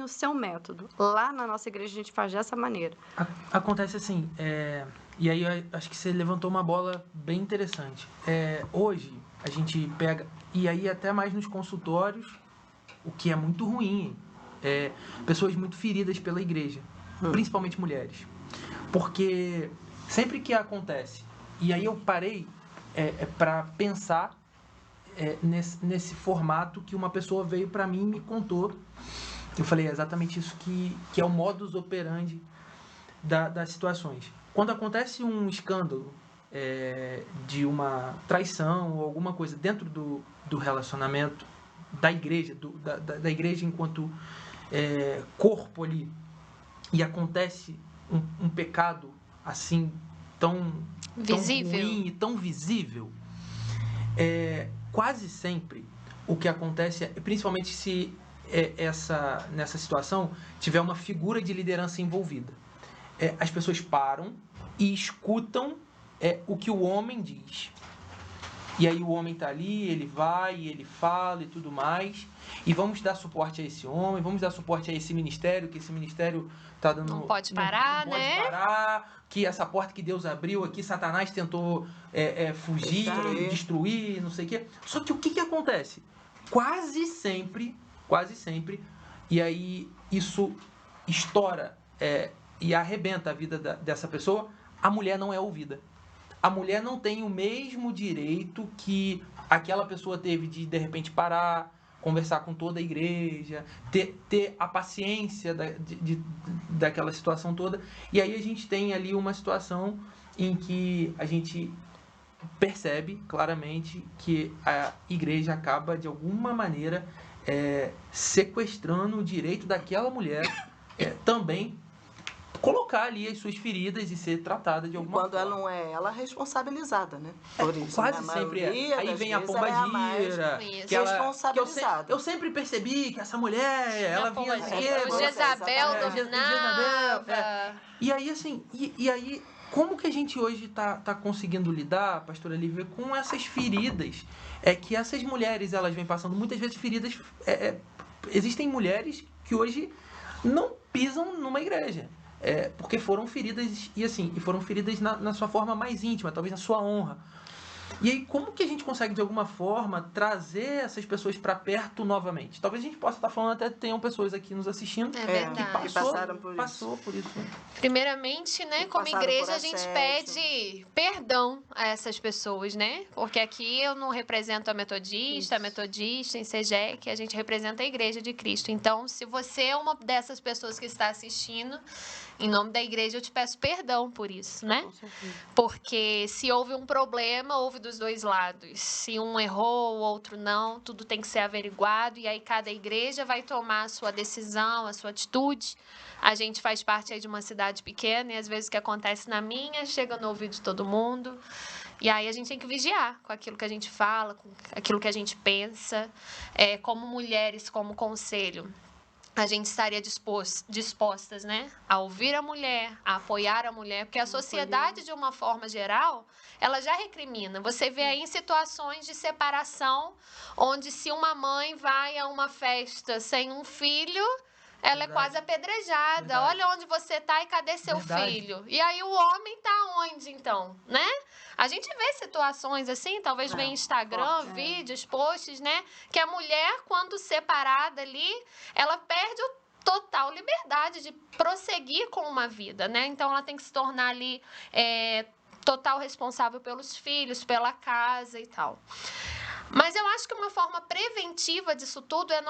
o seu método. Lá na nossa igreja a gente faz dessa maneira. Acontece assim, e aí eu acho que você levantou uma bola bem interessante. Hoje a gente pega, e aí até mais nos consultórios, o que é muito ruim, pessoas muito feridas pela igreja, principalmente mulheres. Porque sempre que acontece, e aí eu parei para pensar nesse formato que uma pessoa veio para mim e me contou. Eu falei, é exatamente isso que é o modus operandi das situações. Quando acontece um escândalo de uma traição ou alguma coisa dentro do relacionamento da igreja, da igreja enquanto corpo ali, e acontece um pecado assim tão ruim e tão visível, quase sempre o que acontece principalmente se nessa situação tiver uma figura de liderança envolvida. As pessoas param e escutam o que o homem diz. E aí o homem está ali, ele vai, ele fala e tudo mais. E vamos dar suporte a esse homem, vamos dar suporte a esse ministério, que esse ministério está dando... Não pode parar, não pode parar, que essa porta que Deus abriu aqui, Satanás tentou fugir, destruir, não sei o quê. Só que o que acontece? Quase sempre, e aí isso estoura e arrebenta a vida dessa pessoa, a mulher não é ouvida. A mulher não tem o mesmo direito que aquela pessoa teve de repente, parar, conversar com toda a igreja, ter a paciência daquela situação toda. E aí a gente tem ali uma situação em que a gente percebe claramente que a igreja acaba, de alguma maneira, sequestrando o direito daquela mulher também colocar ali as suas feridas e ser tratada de alguma forma. Quando ela não é ela responsabilizada, né? Por isso, quase sempre Aí vem a pombagira, que responsabilizada. Eu sempre percebi que essa mulher, ela vinha... O Jezabel dominava. E aí, assim, e aí, como que a gente hoje tá conseguindo lidar, pastora Lívia, com essas feridas? Que essas mulheres, elas vêm passando muitas vezes feridas... existem mulheres que hoje não pisam numa igreja. Porque foram feridas, e foram feridas na sua forma mais íntima, talvez na sua honra. E aí, como que a gente consegue, de alguma forma, trazer essas pessoas para perto novamente? Talvez a gente possa estar falando, até tenham pessoas aqui nos assistindo que passaram por isso. Primeiramente, né, como igreja, a gente pede perdão a essas pessoas, né? Porque aqui eu não represento a metodista em SEGEC, a gente representa a igreja de Cristo. Então, se você é uma dessas pessoas que está assistindo, em nome da igreja, eu te peço perdão por isso, né? Porque se houve um problema, houve dos dois lados. Se um errou, o outro não, tudo tem que ser averiguado. E aí cada igreja vai tomar a sua decisão, a sua atitude. A gente faz parte aí de uma cidade pequena e às vezes o que acontece na minha chega no ouvido de todo mundo. E aí a gente tem que vigiar com aquilo que a gente fala, com aquilo que a gente pensa. Como mulheres, como conselho, a gente estaria dispostas, né, a ouvir a mulher, a apoiar a mulher, porque a sociedade, de uma forma geral, ela já recrimina. Você vê aí em situações de separação, onde se uma mãe vai a uma festa sem um filho, ela é quase apedrejada. Olha onde você está e cadê seu filho? E aí o homem está onde, então, né? A gente vê situações assim, talvez vem Instagram, vídeos, posts, né? Que a mulher, quando separada ali, ela perde total liberdade de prosseguir com uma vida, né? Então, ela tem que se tornar ali total responsável pelos filhos, pela casa e tal. Mas eu acho que uma forma preventiva disso tudo é nós